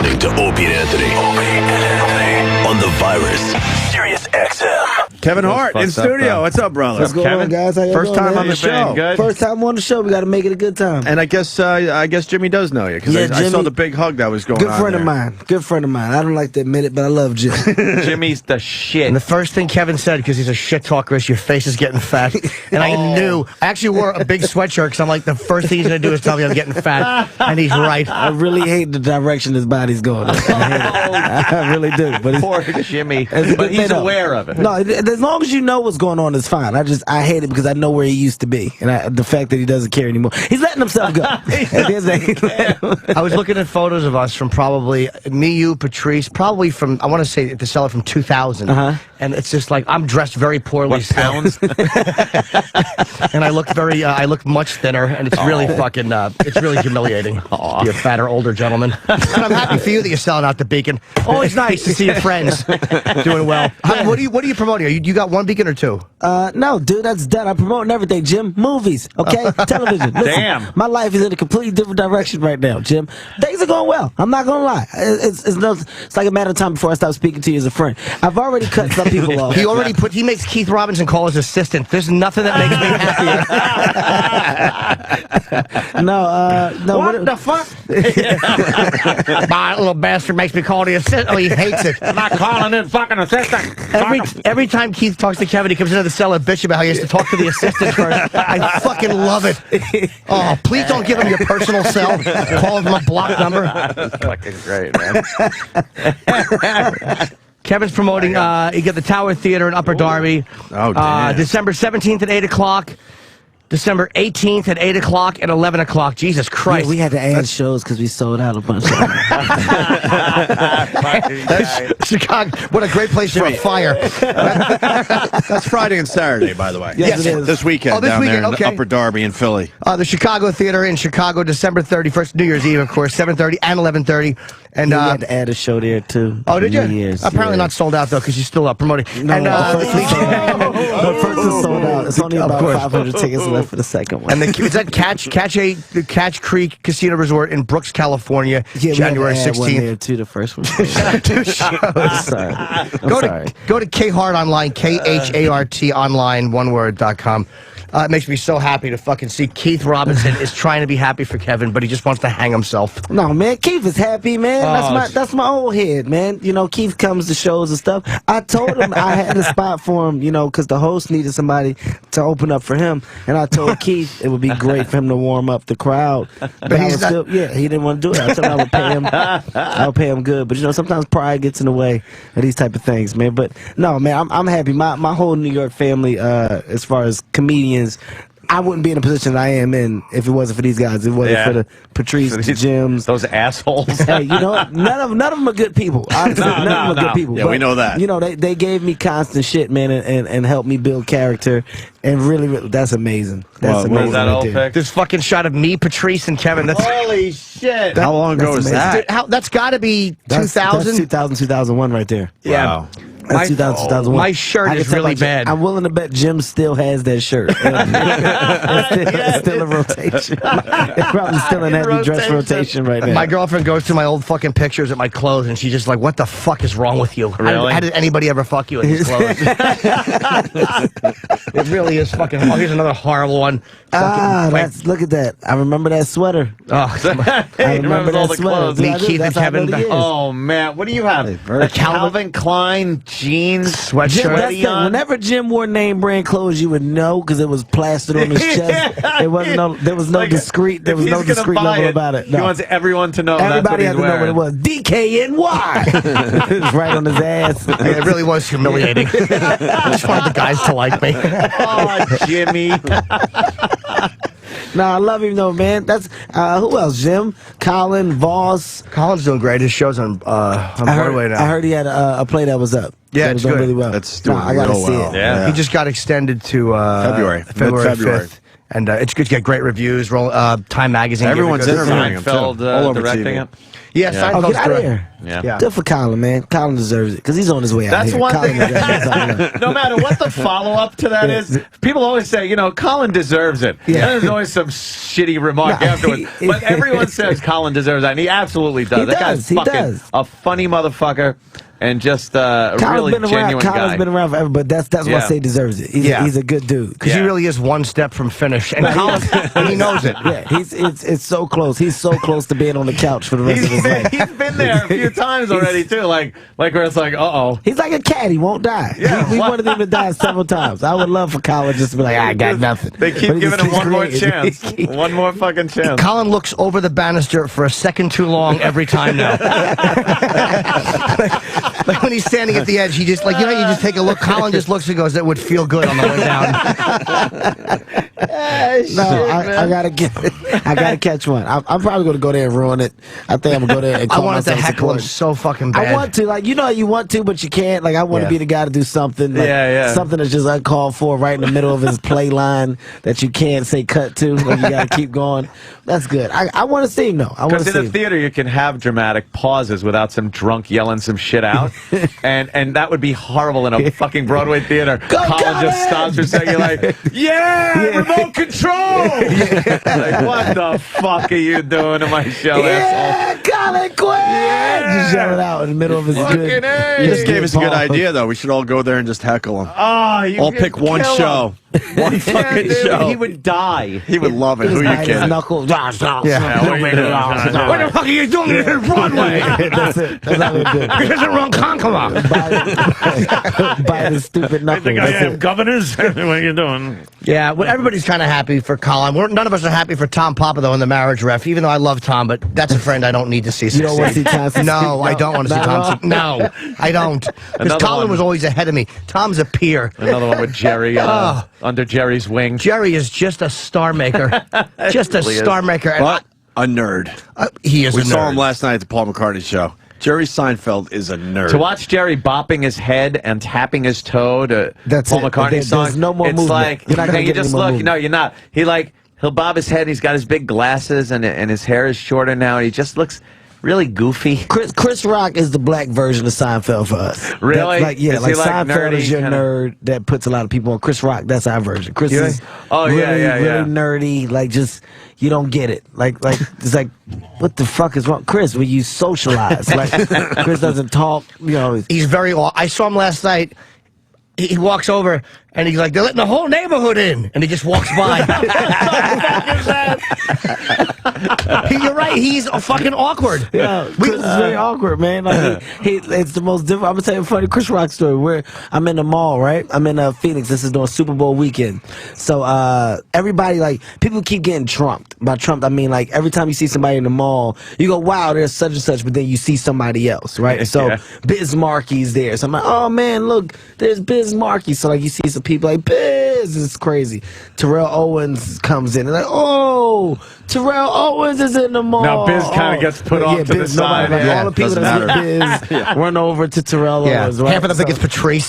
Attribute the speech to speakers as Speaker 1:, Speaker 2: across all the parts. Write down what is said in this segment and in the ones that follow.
Speaker 1: listening to Opie and Anthony. On the virus, Sirius-XM.
Speaker 2: Kevin Hart in studio. What's up, brother?
Speaker 3: What's going on, guys? How you
Speaker 2: First
Speaker 3: doing,
Speaker 2: time
Speaker 3: man?
Speaker 2: on the show.
Speaker 4: Good.
Speaker 3: First time on the show. We got to make it a good time.
Speaker 2: And I guess Jimmy does know you because
Speaker 3: Yeah,
Speaker 2: I saw
Speaker 3: Jimmy-
Speaker 2: the big hug that was going
Speaker 3: Good
Speaker 2: on
Speaker 3: friend of
Speaker 2: there.
Speaker 3: mine. Good friend of mine. I don't like to admit it, but I love Jim.
Speaker 4: Jimmy's the shit.
Speaker 5: And the first thing Kevin said, because he's a shit talker, is your face is getting fat. And I knew. I actually wore a big sweatshirt because I'm like, the first thing he's going to do is tell me I'm getting fat. And he's right.
Speaker 3: I really hate the direction his body's going. I hate it. I really do. But it's,
Speaker 4: Poor Jimmy.
Speaker 3: it's a good
Speaker 4: But he's
Speaker 3: thing, though.
Speaker 4: aware of it.
Speaker 3: No, as long as you know what's going on, it's fine. I hate it because I know where he used to be, and the fact that he doesn't care anymore. He's letting himself go. At the end of the day,
Speaker 5: I was looking at photos of us from probably me, you, Patrice, probably from, I want to say, the cellar from 2000. And it's just like, I'm dressed very poorly.
Speaker 4: What pounds?
Speaker 5: And I look much thinner, and it's really fucking, it's really humiliating to be a fatter, older gentleman. And I'm happy for you that you're selling out the Beacon. Always nice to see your friends doing well. What are you promoting? You got one Beacon or two?
Speaker 3: no, dude, that's done. I'm promoting everything, Jim. Movies, okay? Television. Listen,
Speaker 4: Damn.
Speaker 3: my life is in a completely different direction right now, Jim. Things are going well. I'm not going to lie. It's like a matter of time before I stop speaking to you as a friend. I've already cut some people off.
Speaker 5: He makes Keith Robinson call his assistant. There's nothing that makes me happier.
Speaker 3: No.
Speaker 5: What the fuck? My little bastard makes me call the assistant. Oh, he hates it.
Speaker 4: I'm not calling in fucking assistant.
Speaker 5: Every time Keith talks to Kevin, he comes into the cellar bitch about how he has to talk to the assistant first. I fucking love it. Oh, please don't give him your personal cell. Call him from a block number.
Speaker 4: That's fucking great, man.
Speaker 5: Kevin's promoting, you got the Tower Theater in Upper Darby.
Speaker 2: Oh, damn.
Speaker 5: December 17th at 8 o'clock. December 18th at 8 o'clock and 11 o'clock. Jesus Christ.
Speaker 3: Yeah, we had to add shows because we sold out a bunch of them.
Speaker 5: Chicago, what a great place for a fire.
Speaker 2: That's Friday and Saturday, by the way.
Speaker 3: Yes, it is.
Speaker 2: This weekend
Speaker 5: Oh, this
Speaker 2: down
Speaker 5: weekend,
Speaker 2: there in
Speaker 5: okay.
Speaker 2: Upper Darby in Philly.
Speaker 5: The Chicago Theater in Chicago, December 31st, New Year's Eve, of course, 7:30 and 11:30. And
Speaker 3: We had to add a show there, too.
Speaker 5: oh, did you?
Speaker 3: New Year's,
Speaker 5: Apparently
Speaker 3: yeah.
Speaker 5: not sold out, though, because you're still promoting.
Speaker 3: No,
Speaker 5: and,
Speaker 3: first it's sold out. It's only about 500 tickets left for the second one.
Speaker 5: And is that the Catch Creek Casino Resort in Brooks, California,
Speaker 3: Yeah,
Speaker 5: January
Speaker 3: we had to add one
Speaker 5: 16th.
Speaker 3: there, too, the first one. I'm sorry. I'm sorry.
Speaker 5: Go to Khart online, KHART online, oneword.com. It makes me so happy to fucking see Keith Robinson is trying to be happy for Kevin, but he just wants to hang himself.
Speaker 3: No, man, Keith is happy, man. That's my old head, man. You know, Keith comes to shows and stuff. I told him I had a spot for him, you know, because the host needed somebody to open up for him. And I told Keith it would be great for him to warm up the crowd. But he didn't want to do it. I told him I would pay him. I would pay him good. But, you know, sometimes pride gets in the way of these type of things, man. But, no, man, I'm happy. My whole New York family, as far as comedians, I wouldn't be in the position I am in if it wasn't for these guys. It wasn't for the Patrice, the Jims.
Speaker 4: Those assholes.
Speaker 3: Hey, you know what? None of them are good people. Honestly, none of them are good people.
Speaker 2: Yeah, we know that.
Speaker 3: You know, they gave me constant shit, man, and helped me build character. And really, that's amazing. That's amazing.
Speaker 4: What was that
Speaker 3: right
Speaker 4: old
Speaker 3: there.
Speaker 4: pic?
Speaker 5: This fucking shot of me, Patrice, and Kevin. That's,
Speaker 4: Holy shit.
Speaker 2: How long ago
Speaker 3: that's
Speaker 2: was
Speaker 3: amazing.
Speaker 2: that?
Speaker 5: that's got to be 2000.
Speaker 3: That's 2000, 2001 right there.
Speaker 5: Yeah.
Speaker 2: Wow.
Speaker 3: That's 2000, 2001.
Speaker 5: My shirt
Speaker 3: I can
Speaker 5: is
Speaker 3: tell
Speaker 5: really
Speaker 3: by Jim-
Speaker 5: bad.
Speaker 3: I'm willing to bet Jim still has that shirt. It's still in rotation. It's probably still in heavy dress rotation right now.
Speaker 5: My girlfriend goes through my old fucking pictures of my clothes, and she's just like, "What the fuck is wrong with you?
Speaker 4: Really?
Speaker 5: How did anybody ever fuck you in these clothes?" It really is fucking. Oh, here's another horrible one.
Speaker 3: Look at that. I remember that sweater.
Speaker 5: Oh,
Speaker 3: I remember
Speaker 4: all
Speaker 3: that
Speaker 4: the
Speaker 3: sweater.
Speaker 4: clothes.
Speaker 5: Me,
Speaker 3: That's
Speaker 5: Keith, and
Speaker 3: how
Speaker 5: Kevin.
Speaker 3: good he is.
Speaker 4: Oh, man. What do you have? A Calvin Klein jeans
Speaker 5: Sweatshirt.
Speaker 3: Jim, that's
Speaker 4: sweaty
Speaker 3: the,
Speaker 4: on?
Speaker 3: whenever Jim wore name brand clothes, you would know because it was plastered on his chest. It wasn't there was no
Speaker 4: Like,
Speaker 3: discreet. There
Speaker 4: if
Speaker 3: was
Speaker 4: he's
Speaker 3: no
Speaker 4: gonna
Speaker 3: discreet
Speaker 4: buy
Speaker 3: level
Speaker 4: it,
Speaker 3: about it.
Speaker 4: He
Speaker 3: No.
Speaker 4: wants everyone to know
Speaker 3: Everybody had
Speaker 4: that's
Speaker 3: to
Speaker 4: what
Speaker 3: know
Speaker 4: he's
Speaker 3: what it
Speaker 4: wearing.
Speaker 3: was. DKNY. It was right on his ass.
Speaker 5: Yeah, it really was humiliating. I just wanted the guys to like me.
Speaker 4: Oh, Jimmy.
Speaker 3: No, I love him though, man. That's who else? Jim, Colin, Voss.
Speaker 5: Colin's doing great. His show's on Broadway now.
Speaker 3: I heard he had a play that was up.
Speaker 5: Yeah,
Speaker 3: that
Speaker 5: it's
Speaker 3: was done
Speaker 5: good.
Speaker 3: really well.
Speaker 2: That's doing
Speaker 3: I gotta
Speaker 2: real
Speaker 3: see
Speaker 2: well.
Speaker 3: it.
Speaker 4: Yeah.
Speaker 5: He just got extended to
Speaker 2: February.
Speaker 5: February
Speaker 2: Mid-February.
Speaker 5: 5th. And it's good to get great reviews. Time Magazine.
Speaker 2: Everyone's
Speaker 5: gave it good
Speaker 2: interviewing him, too.
Speaker 6: Seinfeld
Speaker 2: All over
Speaker 6: directing
Speaker 2: TV.
Speaker 6: it.
Speaker 5: Yeah,
Speaker 6: Yeah.
Speaker 3: Oh,
Speaker 5: Seinfeld's
Speaker 3: get out of
Speaker 5: great.
Speaker 3: here.
Speaker 6: Yeah.
Speaker 3: Good for Colin, man. Colin deserves it because he's on his way out
Speaker 6: That's
Speaker 3: here.
Speaker 6: one
Speaker 3: Colin
Speaker 6: thing.
Speaker 3: deserves it.
Speaker 6: No matter what the follow-up to that is, people always say, you know, Colin deserves it.
Speaker 3: Yeah.
Speaker 6: And there's always some shitty remark
Speaker 3: No,
Speaker 6: afterwards. But everyone says Colin deserves that, and he absolutely does.
Speaker 3: He
Speaker 6: That
Speaker 3: does,
Speaker 6: guy's
Speaker 3: he
Speaker 6: fucking
Speaker 3: does.
Speaker 6: a funny motherfucker and just a really genuine
Speaker 3: Colin's
Speaker 6: guy.
Speaker 3: been around forever, but that's why I
Speaker 6: Yeah.
Speaker 3: say he deserves it. He's a good dude.
Speaker 5: Because he really is one step from finish. And Colin, and he knows it.
Speaker 3: Yeah, it's so close. He's so close to being on the couch for the rest of his life.
Speaker 6: He's been there a few times already, too. Like where it's like, uh-oh.
Speaker 3: He's like a cat. He won't die.
Speaker 6: Yeah,
Speaker 3: we
Speaker 6: what?
Speaker 3: wanted him to die several times. I would love for Colin just to be like, I got nothing.
Speaker 6: They keep
Speaker 3: But he
Speaker 6: giving
Speaker 3: just
Speaker 6: him one more
Speaker 3: keeps
Speaker 6: chance.
Speaker 3: creating.
Speaker 6: One more fucking chance.
Speaker 5: Colin looks over the banister for a second too long every time now. like when he's standing at the edge, he just, like, you know, you just take a look. Colin just looks and goes, that would feel good on the way down.
Speaker 3: I gotta catch one. I'm probably gonna go there and ruin it. I think I'm gonna go there and
Speaker 5: I
Speaker 3: call
Speaker 5: wanted to
Speaker 3: myself
Speaker 5: heckle him
Speaker 3: support.
Speaker 5: so fucking bad.
Speaker 3: I want to, like, you know how you want to, but you can't. Like, I want to
Speaker 5: Yeah.
Speaker 3: be the guy to do something. Like, something that's just uncalled for right in the middle of his play line that you can't say cut to. Like, you got to keep going. That's good. I want to see him, though. I want to
Speaker 6: Because
Speaker 3: see
Speaker 6: in a
Speaker 3: him.
Speaker 6: theater, you can have dramatic pauses without some drunk yelling some shit out, and that would be horrible in a fucking Broadway theater. Colin just stops for a second, like, yeah, remote control. Like, what the fuck are you doing in my show,
Speaker 3: Yeah,
Speaker 6: asshole?
Speaker 3: Colin Quinn! Just yell it out in the middle of his good.
Speaker 2: He just gave us a good
Speaker 3: pause.
Speaker 2: idea, though. We should all go there and just heckle him.
Speaker 6: Oh, you
Speaker 2: All
Speaker 6: could
Speaker 2: pick one
Speaker 6: kill
Speaker 2: show.
Speaker 6: him.
Speaker 2: One fucking show.
Speaker 6: He would die.
Speaker 2: He would love it.
Speaker 3: He
Speaker 2: Who
Speaker 3: was
Speaker 2: you
Speaker 3: biting his
Speaker 2: kidding?
Speaker 3: knuckles.
Speaker 5: What the fuck are you doing in Broadway?
Speaker 3: That's it. That's how they do it.
Speaker 5: This is wrong Conqueror.
Speaker 3: Bite his stupid knuckles. That's it.
Speaker 6: governors. What are you doing?
Speaker 5: Yeah, well, everybody's kind of happy for Colin. None of us are happy for Tom Papa, though, in the marriage ref, even though I love Tom, but that's a friend I don't need to see
Speaker 3: You don't want to see
Speaker 5: succeed.
Speaker 3: Tom succeed?
Speaker 5: No, I don't want to see
Speaker 3: Not
Speaker 5: Tom
Speaker 3: at all?
Speaker 5: succeed. No, I don't. Because
Speaker 6: Another
Speaker 5: Colin
Speaker 6: one.
Speaker 5: was always ahead of me. Tom's a peer.
Speaker 6: Another one with Jerry under Jerry's wing.
Speaker 5: Jerry is just a star maker. Just a
Speaker 6: Really is.
Speaker 5: star maker. And
Speaker 2: But a nerd.
Speaker 5: he is
Speaker 2: We
Speaker 5: a
Speaker 2: saw
Speaker 5: nerd.
Speaker 2: him last night at the Paul McCartney show. Jerry Seinfeld is a nerd.
Speaker 6: To watch Jerry bopping his head and tapping his toe to
Speaker 3: That's
Speaker 6: Paul
Speaker 3: it.
Speaker 6: McCartney's
Speaker 3: There's
Speaker 6: song,
Speaker 3: no more
Speaker 6: it's
Speaker 3: movement.
Speaker 6: like
Speaker 3: You're not gonna
Speaker 6: you
Speaker 3: get
Speaker 6: just
Speaker 3: any more
Speaker 6: look.
Speaker 3: movement.
Speaker 6: No, you're not. He'll bob his head. He's got his big glasses and his hair is shorter now. And he just looks really goofy.
Speaker 3: Chris Rock is the black version of Seinfeld for us.
Speaker 6: Really?
Speaker 3: That's
Speaker 6: Is he like
Speaker 3: Seinfeld
Speaker 6: nerdy
Speaker 3: is your
Speaker 6: kinda-
Speaker 3: nerd that puts a lot of people on. Chris Rock, that's our version. Chris
Speaker 6: Yeah.
Speaker 3: is
Speaker 6: Oh,
Speaker 3: really,
Speaker 6: yeah, yeah, yeah.
Speaker 3: really nerdy. Like, just, you don't get it. Like it's like, what the fuck is wrong? Chris, will you socialize? Like, Chris doesn't talk, you know.
Speaker 5: He's very. I saw him last night. He walks over and he's like, they're letting the whole neighborhood in, and he just walks by. You're right. He's fucking awkward.
Speaker 3: Yeah, Chris is very awkward, man. Like it's the most different. I'm gonna tell you a funny Chris Rock story. I'm in the mall, right? I'm in Phoenix. This is during Super Bowl weekend. So everybody, like, people keep getting trumped. By trumped, I mean, like, every time you see somebody in the mall, you go, "Wow, there's such and such," but then you see somebody else, right? So
Speaker 6: Yeah.
Speaker 3: Biz Markie's there. So I'm like, "Oh man, look, there's Biz Markie." So like, you see some people like Biz. It's crazy. Terrell Owens comes in and like, "Oh, Terrell Owens is in the mall."
Speaker 6: Now, Biz kinda gets put off to the
Speaker 3: Biz,
Speaker 6: side,
Speaker 3: Like,
Speaker 6: yeah.
Speaker 3: all the people
Speaker 2: Doesn't
Speaker 3: that see Biz run over to Terrell
Speaker 5: Yeah,
Speaker 3: Owens. Right?
Speaker 5: half of them think it's Patrice.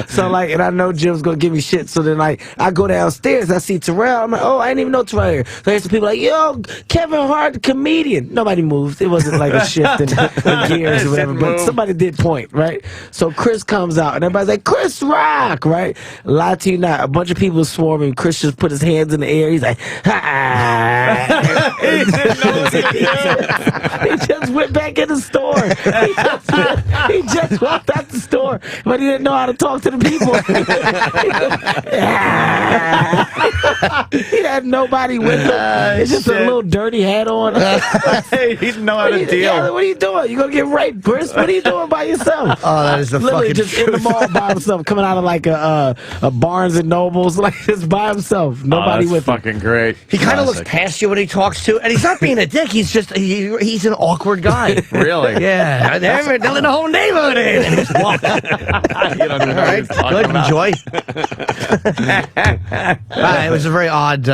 Speaker 3: So like, and I know Jim's gonna give me shit. So then, like, I go downstairs, I see Terrell. I'm like, oh, I didn't even know Terrell here. So there's some people like, yo, Kevin Hart, the comedian. Nobody moved. It wasn't like a shift in gears or whatever.
Speaker 6: Didn't
Speaker 3: But
Speaker 6: move.
Speaker 3: somebody did point, right? So Chris comes out, and everybody's like, Chris Rock, right? Lie to you not. A bunch of people swarming. Chris just put his hands in the air. He's like, ha. He just went back in the store. He just walked out the store, but he didn't know how to talk to the people. He had nobody with him. It's just a little dirty hat on.
Speaker 6: Hey, he didn't know how to deal.
Speaker 3: Yeah, what are you doing? You gonna get raped, Chris? What are you doing by yourself?
Speaker 5: Oh, that is the
Speaker 3: Literally
Speaker 5: fucking
Speaker 3: just in the mall by himself, coming out of like a Barnes and Nobles, like just by himself. Nobody
Speaker 6: that's
Speaker 3: with him.
Speaker 6: fucking great.
Speaker 5: He kind of looks
Speaker 2: Classic.
Speaker 5: past you when he talks to, and he's not being a dick. He's just he's an awkward guy.
Speaker 6: Really?
Speaker 5: Yeah, they're letting the whole neighborhood in, and he just walks.
Speaker 6: You don't know what he's talking
Speaker 5: Good,
Speaker 6: about.
Speaker 5: enjoy. It was a very odd,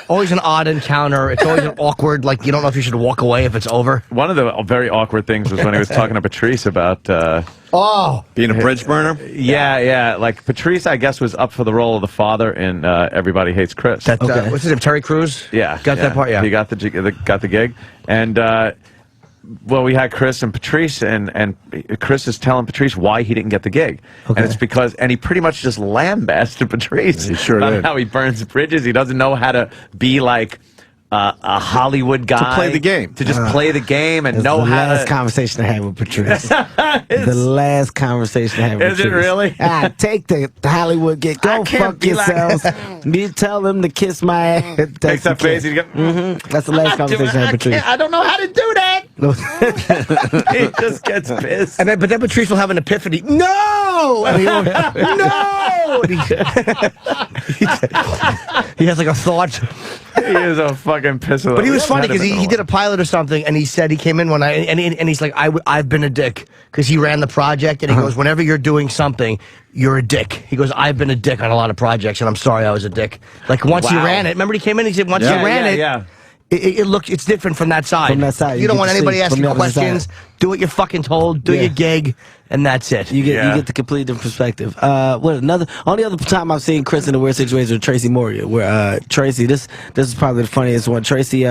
Speaker 5: always an odd encounter. It's always an awkward, like you don't know if you should walk away if it's over.
Speaker 6: One of the very awkward things was when he was talking to Patrice about
Speaker 2: Being a bridge burner?
Speaker 6: yeah. Like Patrice, I guess, was up for the role of the father in Everybody Hates Chris.
Speaker 5: That what's his name? Terry Crews.
Speaker 6: Yeah,
Speaker 5: got that part. Yeah,
Speaker 6: he got the gig, and well, we had Chris and Patrice, and Chris is telling Patrice why he didn't get the gig, and it's because, and he pretty much just lambasted Patrice.
Speaker 2: He sure
Speaker 6: about
Speaker 2: did.
Speaker 6: how he burns bridges. He doesn't know how to be like a Hollywood guy
Speaker 2: play the game.
Speaker 6: to just play the game and know
Speaker 3: the
Speaker 6: how
Speaker 3: last
Speaker 6: to.
Speaker 3: conversation I had with Patrice. The last conversation I had with
Speaker 6: Is it
Speaker 3: Patrice.
Speaker 6: really?
Speaker 3: Take the Hollywood gig. Go
Speaker 6: can't
Speaker 3: fuck
Speaker 6: be like-
Speaker 3: yourselves. You tell them to kiss my ass.
Speaker 6: Takes that face. He goes,
Speaker 3: That's the last conversation I had with Patrice.
Speaker 6: I don't know how to do that. He just gets pissed.
Speaker 5: and then, but then Patrice will have an epiphany. No, and no. And he has like a thought.
Speaker 6: He is a fucking pisser.
Speaker 5: But he was funny because he did a pilot or something, and he said he came in one night, and he's like, I've been a dick because he ran the project, and he goes, whenever you're doing something, you're a dick. He goes, I've been a dick on a lot of projects, and I'm sorry I was a dick. Like once he
Speaker 6: Wow.
Speaker 5: ran it, remember he came in, he said once
Speaker 6: Yeah,
Speaker 5: he ran
Speaker 6: yeah,
Speaker 5: it,
Speaker 6: yeah.
Speaker 5: it's different from that side.
Speaker 3: From that side,
Speaker 5: you
Speaker 3: you
Speaker 5: don't
Speaker 3: get
Speaker 5: want
Speaker 3: to
Speaker 5: anybody
Speaker 3: see
Speaker 5: asking
Speaker 3: from the other
Speaker 5: questions.
Speaker 3: side.
Speaker 5: Do what you're fucking told. Do
Speaker 3: Yeah.
Speaker 5: your gig, and that's it.
Speaker 3: You
Speaker 6: Yeah.
Speaker 3: get the complete different perspective. Only other time I've seen Chris in a weird situation with Tracy Morgan, where Tracy, this is probably the funniest one. Tracy,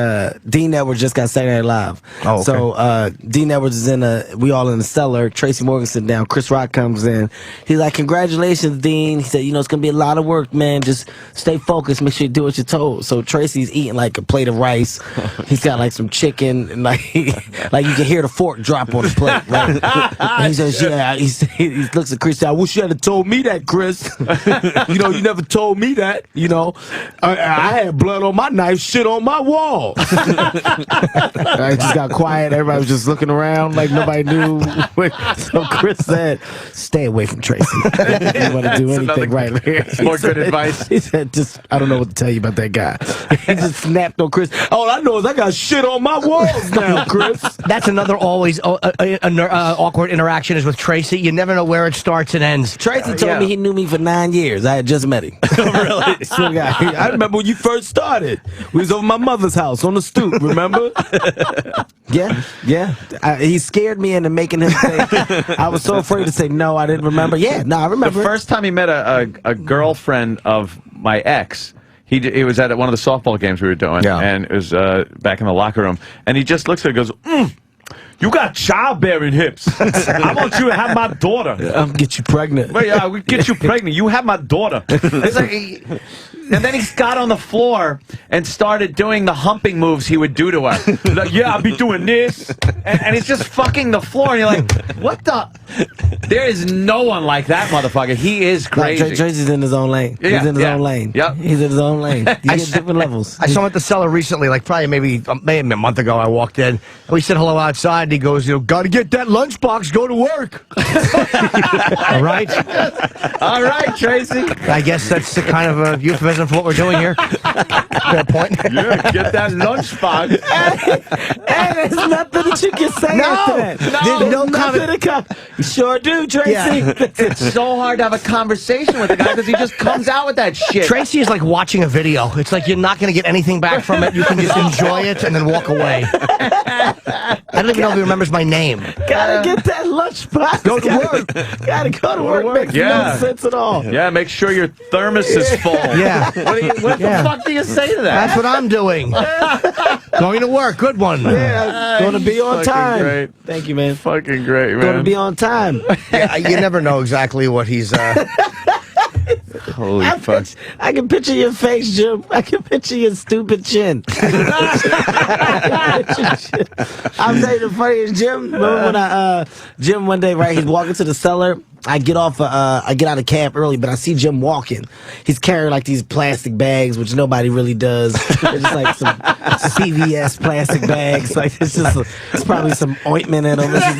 Speaker 3: Dean Edwards just got Saturday Night Live.
Speaker 5: Oh, okay.
Speaker 3: So Dean Edwards is we all in the cellar. Tracy Morgan sitting down. Chris Rock comes in. He's like, "Congratulations, Dean." He said, "It's gonna be a lot of work, man. Just stay focused. Make sure you do what you're told." So Tracy's eating like a plate of rice. He's got like some chicken, and like you can hear the fork drop on the plate. Right? And he says, "Yeah." He looks at Chris. "I wish you had told me that, Chris. You never told me that. I had blood on my knife, shit on my wall." I just got quiet. Everybody was just looking around like nobody knew. So Chris said, "Stay away from Tracy. You want to do anything right here."
Speaker 6: More good advice.
Speaker 3: He said, "I don't know what to tell you about that guy." He just snapped on Chris. "All I know is I got shit on my walls now, Chris."
Speaker 5: That's another always awkward interaction is with Tracy. You never know where it starts and ends.
Speaker 3: Tracy told me he knew me for 9 years. I had just met him. Really? So, I remember when you first started. We was over my mother's house on the stoop, remember? Yeah. He scared me into making him say, I was so afraid to say, no, I didn't remember. Yeah, no, I remember.
Speaker 6: The first time he met a girlfriend of my ex, it was at one of the softball games we were doing, and it was back in the locker room, and he just looks at her and goes, "You got childbearing hips. I want you to have my daughter.
Speaker 3: I'll get you pregnant."
Speaker 6: Well, yeah, we get you pregnant. You have my daughter." It's like and then he got on the floor and started doing the humping moves he would do to her. Like, "Yeah, I'll be doing this," and he's just fucking the floor. And you're like, "What the?" There is no one like that motherfucker. He is crazy.
Speaker 3: Tracy's in his own lane. He's in his own lane.
Speaker 6: Yep.
Speaker 3: He's in his own lane. You get different levels.
Speaker 5: I saw him at the cellar recently, like probably maybe a month ago. I walked in, and we said hello outside, and he goes, "Gotta get that lunchbox, go to work." All right.
Speaker 6: All right, Tracy.
Speaker 5: I guess that's the kind of a euphemism for what we're doing here. Fair point.
Speaker 6: Yeah, get that lunchbox.
Speaker 3: Hey, there's nothing that you can say after that.
Speaker 5: There's no
Speaker 3: nothing to You sure do, Tracy.
Speaker 5: Yeah.
Speaker 6: It's so hard to have a conversation with the guy because he just comes out with that shit.
Speaker 5: Tracy is like watching a video. It's like you're not going to get anything back from it. You can just enjoy it and then walk away. I don't even know if he remembers my name.
Speaker 3: Gotta get that lunchbox.
Speaker 5: Go to work.
Speaker 3: Gotta go to work. Makes no sense at all.
Speaker 6: Yeah, make sure your thermos is full.
Speaker 5: Yeah.
Speaker 6: What the fuck do you say to that?
Speaker 5: That's what I'm doing. Going to work. Good one.
Speaker 3: Yeah, gonna be on
Speaker 6: fucking
Speaker 3: time.
Speaker 6: great.
Speaker 3: Thank you, man.
Speaker 6: Fucking great, man.
Speaker 3: Gonna be on time.
Speaker 5: Yeah, you never know exactly what he's...
Speaker 6: Holy fuck.
Speaker 3: I can picture your face, Jim. I can picture your stupid chin. I'm telling you the funniest, Jim. Remember when Jim one day, right? He's walking to the cellar I get out of camp early, but I see Jim walking. He's carrying like these plastic bags, which nobody really does. It's just like some CVS plastic bags. Like it's probably some ointment in them. There's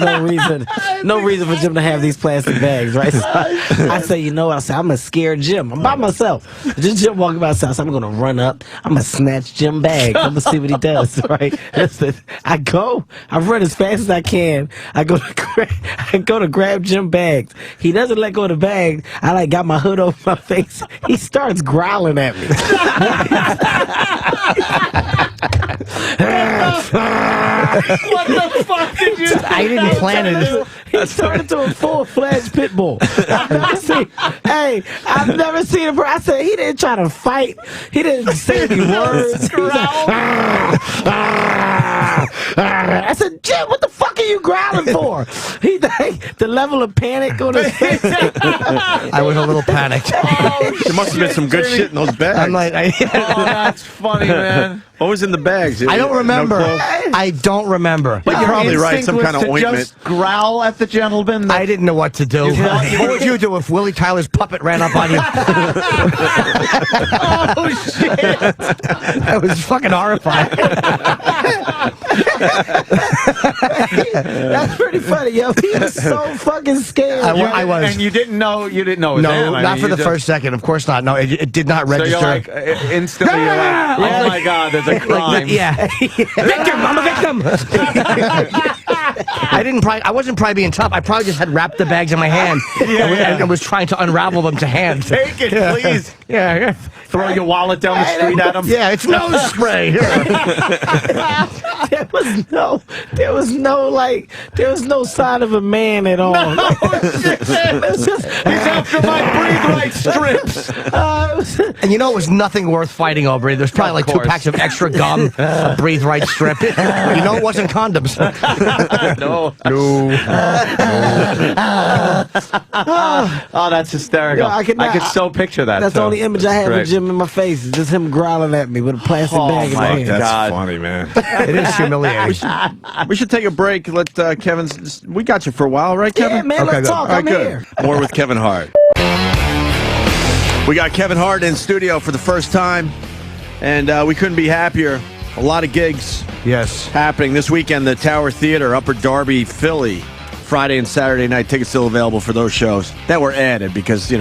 Speaker 3: no reason for Jim to have these plastic bags, right? So I say, you know what? I say, I'm gonna scare Jim. I'm by myself. Just Jim walking by himself. So I'm gonna run up. I'm gonna snatch Jim bag. I'm gonna see what he does, right? I run as fast as I can. I go to grab Jim bags. He doesn't let go of the bag. I like got my hood over my face. He starts growling at me.
Speaker 6: What the fuck did you do?
Speaker 5: I didn't plan it.
Speaker 3: He turned into a full-fledged pit bull. I've never seen him. I said, he didn't try to fight. He didn't say any words. I said, Jim, what the fuck are you growling for? The level of panic on his face.
Speaker 5: I was a little panicked.
Speaker 2: There must have been some good shit in those bags.
Speaker 5: I'm like,
Speaker 6: Oh, that's funny, man.
Speaker 2: What was in the bags?
Speaker 5: I don't remember.
Speaker 2: No
Speaker 5: I don't remember.
Speaker 2: But you're probably right. Some
Speaker 4: instinct
Speaker 2: kind of
Speaker 4: was to
Speaker 2: ointment.
Speaker 4: just growl at the gentleman.
Speaker 5: I didn't know what to do. What would you do if Willie Tyler's puppet ran up on you?
Speaker 6: Oh, shit.
Speaker 5: That was fucking horrifying.
Speaker 3: That's pretty funny, yo. He was so fucking scared.
Speaker 5: I was.
Speaker 6: And you didn't know it was
Speaker 5: No,
Speaker 6: him. I
Speaker 5: not
Speaker 6: mean,
Speaker 5: for
Speaker 6: you
Speaker 5: the first second. Of course not. No, it did not
Speaker 6: So
Speaker 5: register.
Speaker 6: you're like, instantly you're like, oh my God, there's a crime.
Speaker 5: Yeah. Victim! I'm a victim! I wasn't probably being tough. I probably just had wrapped the bags in my hand and was trying to unravel them to hand.
Speaker 6: Take it, please.
Speaker 5: Yeah.
Speaker 6: Throw your wallet down the street at him.
Speaker 5: Yeah, it's nose spray.
Speaker 3: There was no sign of a man at all.
Speaker 6: No, shit. He's after my breathe right strips.
Speaker 5: And you know it was nothing worth fighting over. There's probably like 2 packs of extra gum, a breathe right strip. You know it wasn't condoms.
Speaker 6: No. Oh, that's hysterical.
Speaker 3: Yo, I
Speaker 6: could so picture that.
Speaker 3: That's the only image I have
Speaker 6: Great.
Speaker 3: of Jim in my face. Is just him growling at me with a plastic
Speaker 6: Oh,
Speaker 3: bag in
Speaker 6: my
Speaker 3: my hand.
Speaker 6: God.
Speaker 2: That's funny, man.
Speaker 5: It is humiliating.
Speaker 2: We should take a break. Let Kevin. We got you for a while, right, Kevin?
Speaker 3: Yeah, man,
Speaker 5: Okay,
Speaker 3: let's
Speaker 5: good.
Speaker 3: talk.
Speaker 2: All right,
Speaker 3: I'm
Speaker 2: good.
Speaker 3: here.
Speaker 2: More with Kevin Hart. We got Kevin Hart in studio for the first time, and we couldn't be happier. A lot of gigs
Speaker 5: Yes.
Speaker 2: happening this weekend. The Tower Theater, Upper Darby, Philly. Friday and Saturday night tickets still available for those shows that were added because the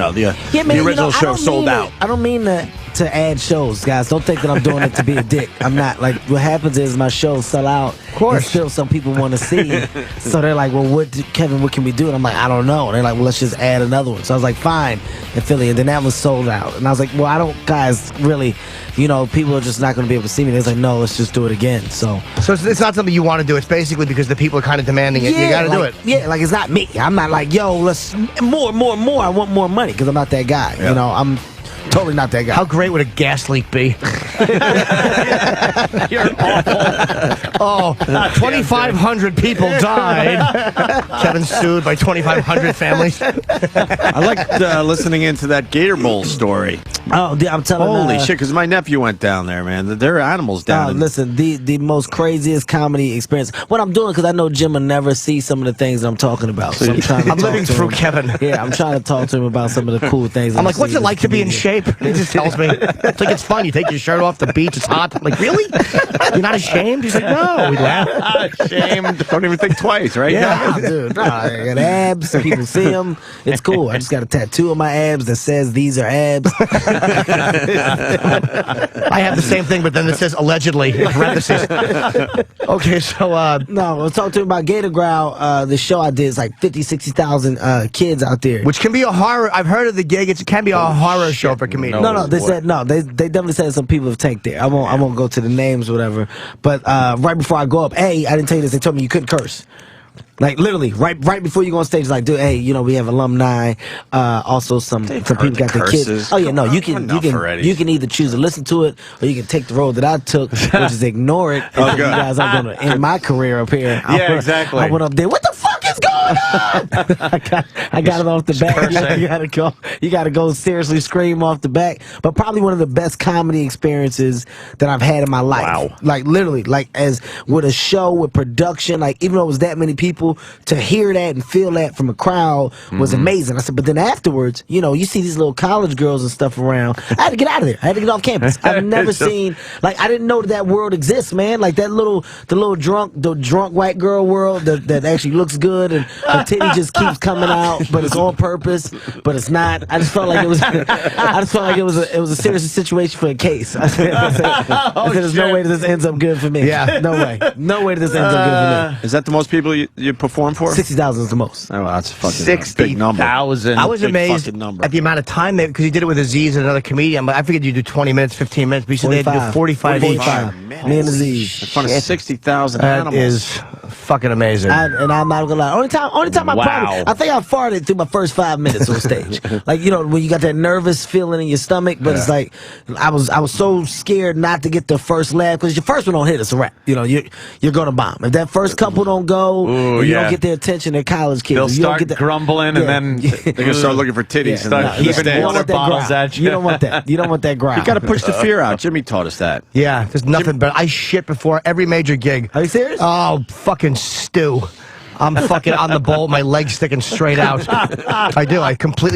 Speaker 2: original show sold out.
Speaker 3: I don't mean to add shows, guys. Don't think that I'm doing it to be a dick. I'm not. Like, what happens is my shows sell out. Of
Speaker 5: course.
Speaker 3: And still some people want to see. So they're like, well, Kevin, what can we do? And I'm like, I don't know. And they're like, well, let's just add another one. So I was like, fine, in Philly. And then that was sold out. And I was like, well, I don't, guys, really, people are just not going to be able to see me. They're like, no, let's just do it again. So
Speaker 5: it's not something you want to do. It's basically because the people are kind of demanding it. You got to do it.
Speaker 3: Yeah, like it's not me. I'm not like, yo, let's more. I want more money because I'm not that guy.
Speaker 2: Yeah.
Speaker 3: I'm totally not that guy.
Speaker 5: How great would a gas leak be?
Speaker 6: You're awful.
Speaker 5: 2,500 people died. Kevin sued by 2,500 families.
Speaker 2: I liked listening into that Gator Bowl story.
Speaker 3: Oh, I'm telling you.
Speaker 2: Holy shit, because my nephew went down there, man. There are animals down in
Speaker 3: listen, the most craziest comedy experience. What I'm doing, because I know Jim will never see some of the things I'm talking about. So I'm trying to
Speaker 5: I'm
Speaker 3: talk
Speaker 5: living
Speaker 3: to
Speaker 5: through
Speaker 3: him.
Speaker 5: Kevin.
Speaker 3: Yeah, I'm trying to talk to him about some of the cool things.
Speaker 5: I'm like, what's it
Speaker 3: seeing
Speaker 5: like
Speaker 3: as
Speaker 5: to be in
Speaker 3: comedian.
Speaker 5: shape? He just tells me. It's like it's fun. You take your shirt off, the beach, it's hot. I'm like, really? You're not ashamed? He's like, no. We laugh.
Speaker 6: Ashamed.
Speaker 2: Don't even think twice, right?
Speaker 3: Yeah, dude. I got abs. People see them. It's cool. I just got a tattoo on my abs that says these are abs.
Speaker 5: I have the same thing, but then it says allegedly in parentheses. Okay, so
Speaker 3: No, I was talking to him about Gator Growl. The show I did is like 50, 60,000 kids out there.
Speaker 5: which can be a horror. I've heard of the gig. It can be a horror show for comedians.
Speaker 3: No, they said no. They definitely said some people have tanked there. I won't go to the names or whatever. But right before I go up, I didn't tell you this. They told me you couldn't curse. Like literally, right before you go on stage, it's like, dude, hey, we have alumni. Also, some people got their kids.
Speaker 2: curses.
Speaker 3: Oh yeah, no, you can
Speaker 2: Enough already.
Speaker 3: you can either choose to listen to it or you can take the road that I took, which is ignore it. And
Speaker 2: Oh,
Speaker 3: you
Speaker 2: good.
Speaker 3: guys, I'm going to end my career up here.
Speaker 6: Yeah, exactly.
Speaker 3: I went up there. What the fuck is going on? I got it off the back. You gotta go seriously scream off the back. But probably one of the best comedy experiences that I've had in my life.
Speaker 6: Wow.
Speaker 3: Like literally, like as with a show, with production, like even though it was that many people, to hear that and feel that from a crowd was amazing. I said, but then afterwards, you know, you see these little college girls and stuff around. I had to get out of there. I had to get off campus. I've never seen, like, I didn't know that world exists, man. Like the little drunk white girl world that actually looks good and her titty just keeps coming out, but it's on purpose, but it's not. I just felt like it was. It was a serious situation for a case. I said there's no way that this ends up good for me.
Speaker 5: Yeah,
Speaker 3: no way that this ends up good for me.
Speaker 2: Is that the most people you perform for?
Speaker 3: 60,000 is the most.
Speaker 2: Oh, well, that's a fucking
Speaker 6: 60,000.
Speaker 5: I was amazed at the amount of time because he did it with Aziz and another comedian. But I figured you do 20 minutes, 15 minutes. But you said they had to do 45 each.
Speaker 3: Me and Aziz.
Speaker 2: In front of 60,000
Speaker 5: That
Speaker 2: animals.
Speaker 5: is fucking amazing.
Speaker 3: And I'm not gonna lie. Only time I think I farted through my first 5 minutes on stage. Like, you know, when you got that nervous feeling in your stomach, but it's like I was so scared not to get the first laugh, because your first one don't hit, it's a wrap. You know, you're gonna bomb. If that first couple don't go, and you don't get their attention, they're college kids.
Speaker 6: They'll
Speaker 3: you don't
Speaker 6: start
Speaker 3: get the,
Speaker 6: grumbling, and then
Speaker 2: They're gonna start looking for titties.
Speaker 6: start
Speaker 2: and
Speaker 6: heaving water bottles at you.
Speaker 3: You don't want that. You don't want that growl.
Speaker 2: You got to push the fear out. Jimmy taught us that.
Speaker 5: Yeah, there's nothing but I shit before every major gig.
Speaker 3: Are you serious?
Speaker 5: Oh, fucking stew. I'm fucking on the bowl, my legs sticking straight out. I do.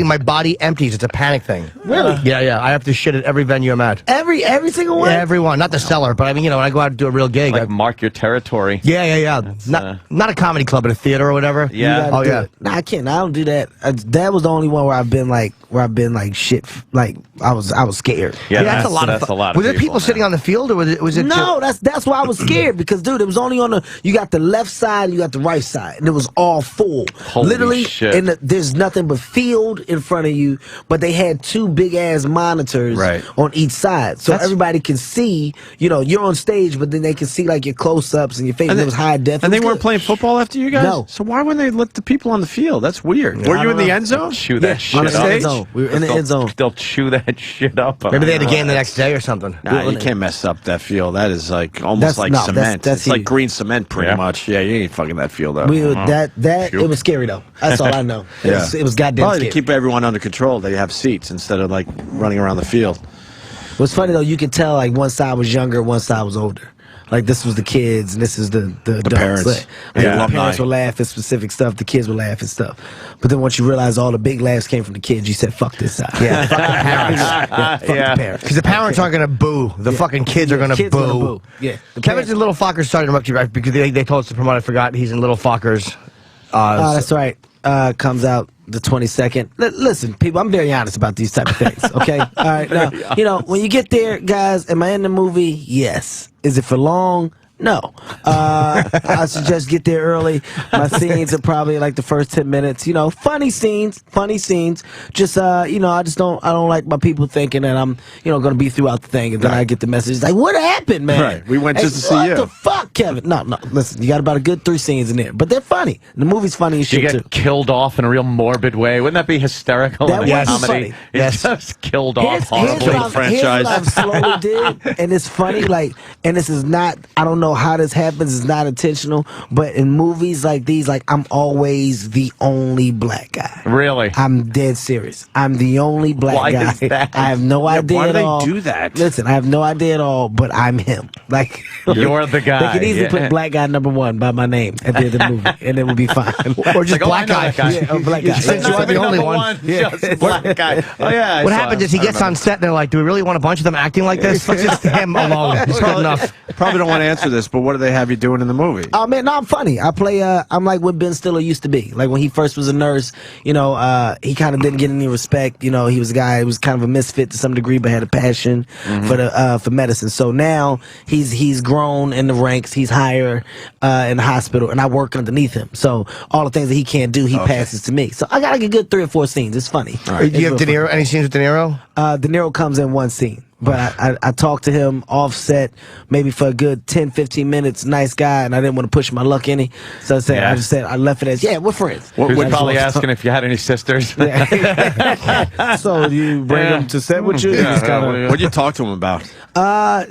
Speaker 5: My body empties. It's a panic thing.
Speaker 3: Really?
Speaker 5: Yeah. I have to shit at every venue I'm at.
Speaker 3: Every single one?
Speaker 5: Yeah, everyone. Not the cellar, but I mean, you know, when I go out and do a real gig.
Speaker 6: Like mark your territory.
Speaker 5: Yeah. Not a comedy club, but a theater or whatever.
Speaker 6: Yeah.
Speaker 3: Oh yeah. No, I can't. I don't do that. That was the only one where I've been like shit. Like I was scared.
Speaker 6: Yeah,
Speaker 5: that's a lot of fun. Were there people sitting on the field, or was it?
Speaker 3: No, that's why I was scared, because dude, it was only on you got the left side, you got the right side, and it was all full.
Speaker 6: Holy
Speaker 3: literally,
Speaker 6: shit.
Speaker 3: and there's nothing but field in front of you, but they had two big ass monitors on each side, so everybody can see. You know, you're on stage, but then they can see like your close ups and your face. And it was high def.
Speaker 2: And they weren't playing football after you guys?
Speaker 3: No.
Speaker 2: So why wouldn't they let the people on the field? That's weird. Were you in the end zone?
Speaker 6: Chew that shit
Speaker 3: on the
Speaker 6: up.
Speaker 3: end zone. We were in the end zone.
Speaker 6: They'll chew that shit up.
Speaker 5: Maybe they had a game the next day or something.
Speaker 2: Nah, you can't mess up that field. That is like almost like cement.
Speaker 3: That's
Speaker 2: it's like green cement, pretty much. Yeah, you ain't fucking that field up.
Speaker 3: It was scary though. That's all I know. It was goddamn
Speaker 2: Probably
Speaker 3: scary.
Speaker 2: to keep everyone under control, they have seats instead of like running around the field.
Speaker 3: What's funny though, you could tell like one side was younger, one side was older. Like this was the kids, and this is the
Speaker 2: parents.
Speaker 3: Like, the parents would laugh at specific stuff, the kids would laugh at stuff. But then once you realize all the big laughs came from the kids, you said, "Fuck this side."
Speaker 5: Yeah, fuck the parents. Fuck the parents. Because the parents aren't gonna boo. The fucking kids are gonna boo.
Speaker 3: Yeah.
Speaker 5: Kevin's in Little Fockers. Sorry to interrupt you, right? Because they told us to promote. I forgot he's in Little Fockers.
Speaker 3: Oh, that's right. Comes out the 22nd. Listen, people, I'm very honest about these type of things, okay? All right, now, you know, when you get there, guys, am I in the movie? Yes. Is it for long? No. I suggest get there early. My scenes are probably like the first 10 minutes. You know, funny scenes. Just, you know, I don't like my people thinking that I'm, you know, going to be throughout the thing. And then I get the message like, what happened, man?
Speaker 2: Right. We went just to see you.
Speaker 3: What the fuck, Kevin? No. Listen, you got about a good 3 scenes in there. But they're funny. The movie's funny as shit,
Speaker 6: You get killed off in a real morbid way. Wouldn't that be hysterical?
Speaker 3: That
Speaker 6: in a
Speaker 3: would be
Speaker 6: comedy?
Speaker 3: funny.
Speaker 6: It's just killed off horribly.
Speaker 3: Here's what I've slowly did, and it's funny, like, and this is not, I don't know how this happens, it's not intentional, but in movies like these, like, I'm always the only black guy.
Speaker 6: Really?
Speaker 3: I'm dead serious. I'm the only black guy.
Speaker 6: Why is that?
Speaker 3: I have no idea
Speaker 2: why
Speaker 3: at
Speaker 2: do
Speaker 3: all.
Speaker 2: they do that?
Speaker 3: Listen, I have no idea at all, but I'm him. Like,
Speaker 6: You're the guy.
Speaker 3: they could easily put black guy #1 by my name at the end of the movie, and it would be fine.
Speaker 5: Or just
Speaker 6: Like,
Speaker 5: black
Speaker 6: I know
Speaker 5: guy.
Speaker 6: that guy.
Speaker 3: Yeah, or black guy.
Speaker 5: Since you are the only one.
Speaker 6: Just black guy. Oh, yeah.
Speaker 5: What happens is he gets on set and they're like, do we really want a bunch of them acting like this? Let's just him alone. It's good enough.
Speaker 2: Probably don't want to answer this, but what do they have you doing in the movie?
Speaker 3: Oh man, no, I'm funny. I play. I'm like what Ben Stiller used to be. Like when he first was a nurse, you know, he kind of didn't get any respect. You know, he was a guy who was kind of a misfit to some degree, but had a passion for medicine. So now he's grown in the ranks. He's higher in the hospital, and I work underneath him. So all the things that he can't do, he passes to me. So I got like a good 3 or 4 scenes. It's funny.
Speaker 5: Do you have De Niro? Any scenes with De Niro?
Speaker 3: De Niro comes in 1 scene. but I talked to him offset maybe for a good 10, 15 minutes. Nice guy, and I didn't want to push my luck any. So I just said, I left it as, we're friends.
Speaker 6: He was probably asking if you had any sisters.
Speaker 3: So you bring him to set with you?
Speaker 2: What'd you talk to him about?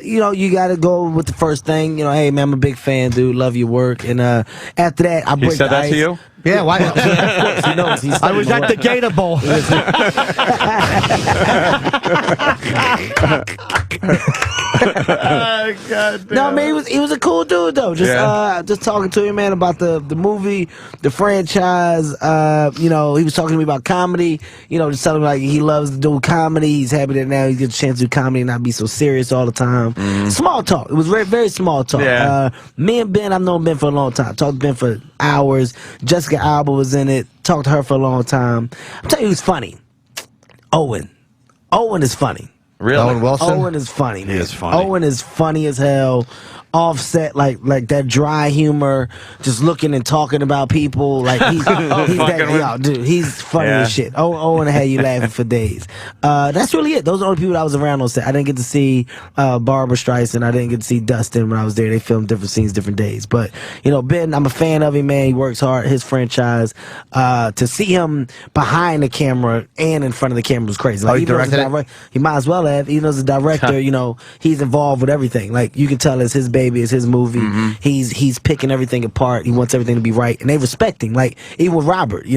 Speaker 3: You got to go with the first thing. Hey, man, I'm a big fan, dude. Love your work. And after that, I break
Speaker 6: He said
Speaker 3: the
Speaker 6: that
Speaker 3: ice.
Speaker 6: to you?
Speaker 5: Yeah, why?
Speaker 3: Of course, he knows.
Speaker 5: I was at the Gator Bowl.
Speaker 3: No, I mean, he was a cool dude though. Just talking to him, man, about the movie, the franchise. He was talking to me about comedy. Just telling me like he loves to do comedy. He's happy that now he gets a chance to do comedy and not be so serious all the time. Small talk. It was very, very small talk.
Speaker 6: Yeah.
Speaker 3: Me and Ben, I've known Ben for a long time. Talked to Ben for hours. Jessica Alba was in it. Talked to her for a long time. I'm telling you, who's funny. Owen is funny.
Speaker 6: Really?
Speaker 5: Owen Wilson?
Speaker 3: Owen is funny. Man.
Speaker 2: He is funny.
Speaker 3: Owen is funny as hell. Offset like that dry humor, just looking and talking about people. Like he's he's funny as shit. Owen had you laughing for days. That's really it. Those are the only people I was around on set. I didn't get to see Barbara Streisand. I didn't get to see Dustin when I was there. They filmed different scenes, different days. But Ben, I'm a fan of him, man. He works hard. His franchise. To see him behind the camera and in front of the camera was crazy. Like,
Speaker 5: he directed it?
Speaker 3: He might as well have. Even as a director, he's involved with everything. Like you can tell it's his baby, it's his movie. He's picking everything apart. He wants everything to be right, and they respect him. Like even with Robert,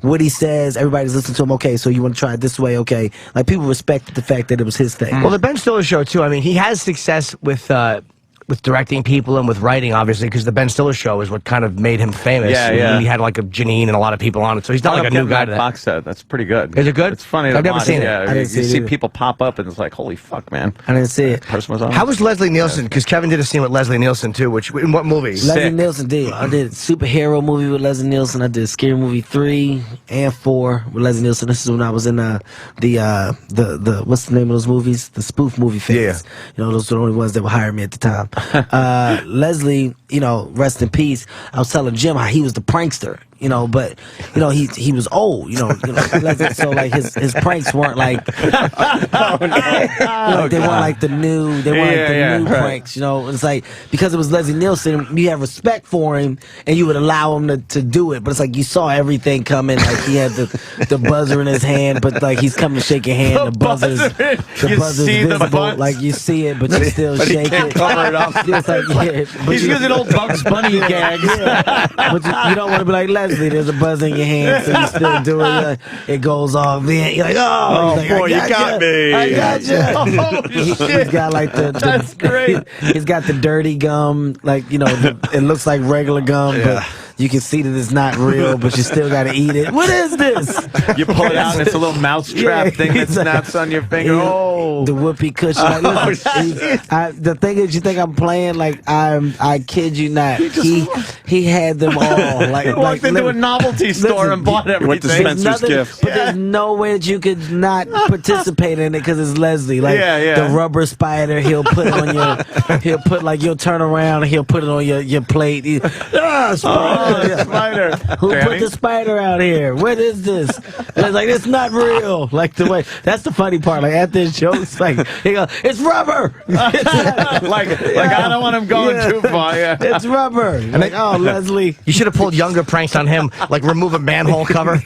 Speaker 3: what he says, everybody's listening to him. Okay, so you want to try it this way? Okay, like people respected the fact that it was his thing.
Speaker 5: Well, the Ben Stiller show too. I mean, he has success with directing people and with writing, obviously, because the Ben Stiller show is what kind of made him famous.
Speaker 6: Yeah.
Speaker 5: He had like a Janine and a lot of people on it, so he's not like a new guy to that.
Speaker 6: Box set. That's pretty good.
Speaker 5: Is it good?
Speaker 6: It's funny.
Speaker 5: I've never seen it.
Speaker 6: Yeah,
Speaker 3: I didn't see
Speaker 6: you
Speaker 3: it
Speaker 6: see
Speaker 3: either.
Speaker 6: people pop up, and it's like, holy fuck, man.
Speaker 3: I didn't see it.
Speaker 6: Person was on.
Speaker 5: How was Leslie Nielsen? Because Kevin did a scene with Leslie Nielsen too. In what movie?
Speaker 3: Leslie Nielsen did. I did a superhero movie with Leslie Nielsen. I did Scary Movie 3 and 4 with Leslie Nielsen. This is when I was in the what's the name of those movies? The spoof movie phase. Those were the only ones that would hire me at the time. Leslie, rest in peace. I was telling Jim how he was the prankster. But he was old. So like his pranks weren't like they weren't like the new pranks. It's like because it was Leslie Nielsen, you have respect for him and you would allow him to do it. But it's like you saw everything coming. Like he had the buzzer in his hand, but like he's coming to shake your hand. The buzzer's visible. Like you see it, but you still shake it.
Speaker 6: Cover it up.
Speaker 3: It's like,
Speaker 6: He's using old Bugs Bunny gags.
Speaker 3: But you don't want to be like Leslie. There's a buzz in your hand, so you still do it. It goes off. Then you're like,
Speaker 2: boy, you got me.
Speaker 3: I got you.
Speaker 6: Oh, shit.
Speaker 3: He's got like
Speaker 6: That's great.
Speaker 3: He's got the dirty gum, like it looks like regular gum, but you can see that it's not real, but you still got to eat it. What is this?
Speaker 6: You pull it out, and it's a little mouse trap thing that snaps on your finger.
Speaker 3: The whoopee cushion. Like, listen, the thing is, you think I'm playing? Like I kid you not. He had them all. Like
Speaker 6: walked into a novelty store and bought everything.
Speaker 2: Went to Spencer's Gift.
Speaker 3: But there's no way that you could not participate in it because it's Leslie. Like the rubber spider, he'll put on your. He'll put you'll turn around and he'll put it on your plate.
Speaker 6: Spider.
Speaker 3: Who put the spider out here? What is this? It's like it's not real. Like the way that's the funny part. Like at this show, it's like he goes, it's rubber.
Speaker 6: like I don't want him going too far. Yeah.
Speaker 3: It's rubber. And like, Leslie,
Speaker 5: you should have pulled younger pranks on him, like remove a manhole cover,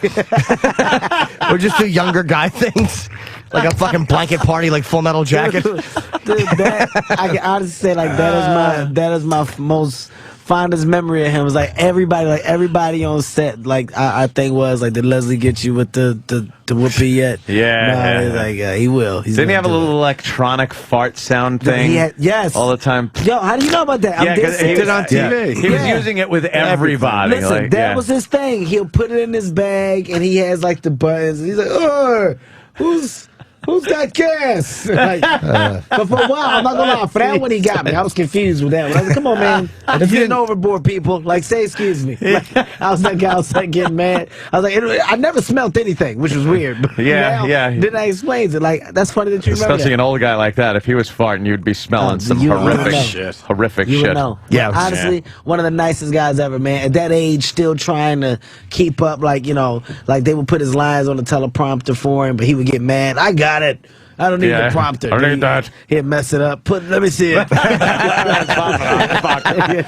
Speaker 5: or just do younger guy things. Like a fucking blanket party, like Full Metal Jacket.
Speaker 3: Dude, that I can honestly say that is my most fondest memory of him. Was like everybody on set. Like I think was like, did Leslie get you with the whoopee yet?
Speaker 6: Yeah.
Speaker 3: It's like he will.
Speaker 6: Didn't he have a little electronic fart sound thing?
Speaker 3: Yes.
Speaker 6: All the time.
Speaker 3: Yo, how do you know about that?
Speaker 6: Yeah, because he did on TV. He was using it with everybody.
Speaker 3: Listen, that was his thing. He'll put it in his bag, and he has like the buttons. He's like, oh, who's got gas? Like, but for a while, I'm not gonna lie, for that one he got me. I was confused with that one. I was like, come on, man. If you're overboard, people, like, say excuse me. Like, I was like getting mad. I was like, I never smelt anything, which was weird. But now, then I explains it. Like, that's funny that you remember
Speaker 6: Especially
Speaker 3: that.
Speaker 6: an old guy like that. If he was farting, you'd be smelling some horrific shit. Horrific
Speaker 3: You
Speaker 6: shit.
Speaker 3: would know.
Speaker 5: Yeah.
Speaker 3: Honestly, one of the nicest guys ever, man. At that age, still trying to keep up, like they would put his lines on the teleprompter for him, but he would get mad. I got it. I don't need the prompter.
Speaker 6: I don't need that.
Speaker 3: He'd mess it up. Let me see it.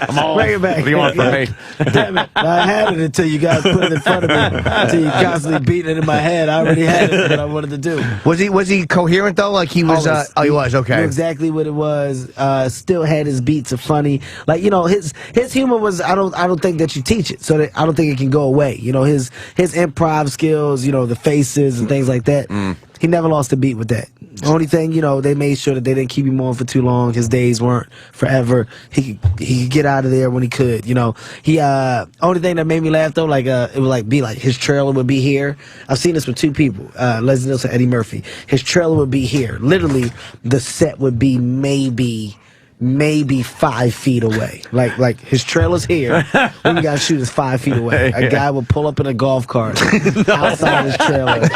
Speaker 6: I'm all,
Speaker 3: bring it back.
Speaker 6: What do you want from me?
Speaker 3: Damn it. I had it until you guys put it in front of me. Until you constantly beating it in my head. I already had it, what I wanted to do.
Speaker 5: Was he coherent, though? Like, he was, he was, okay.
Speaker 3: Knew exactly what it was. Still had his beats of funny. Like, his humor was, I don't think that you teach it. So I don't think it can go away. His improv skills, the faces and things like that. He never lost a beat with that. The only thing, they made sure that they didn't keep him on for too long. His days weren't forever. He could get out of there when he could. Only thing that made me laugh though, it would be like his trailer would be here. I've seen this with two people, Leslie Nielsen, Eddie Murphy. His trailer would be here. Literally, the set would be maybe 5 feet away. Like his trailer's here. When you gotta shoot is 5 feet away. A guy would pull up in a golf cart outside his trailer.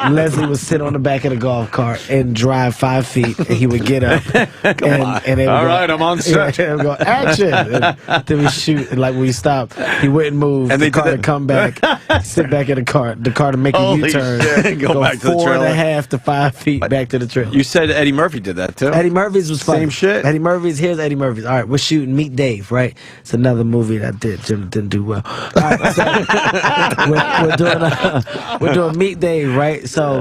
Speaker 3: Leslie would sit on the back of the golf cart and drive 5 feet, and he would get up. and they would
Speaker 6: All right, I'm on set.
Speaker 3: And go, action! And then we shoot, and like when we stopped, he wouldn't move. And the car would come back, sit back in the car to make a U-turn,
Speaker 2: go back to the trailer.
Speaker 3: 4.5 to 5 feet back to the trailer.
Speaker 2: You said Eddie Murphy did that too?
Speaker 3: Eddie Murphy's was funny.
Speaker 2: Same shit?
Speaker 3: Here's Eddie Murphy's. All right, we're shooting Meet Dave, right? It's another movie that didn't do well. All right, so we're doing Meet Dave, right? So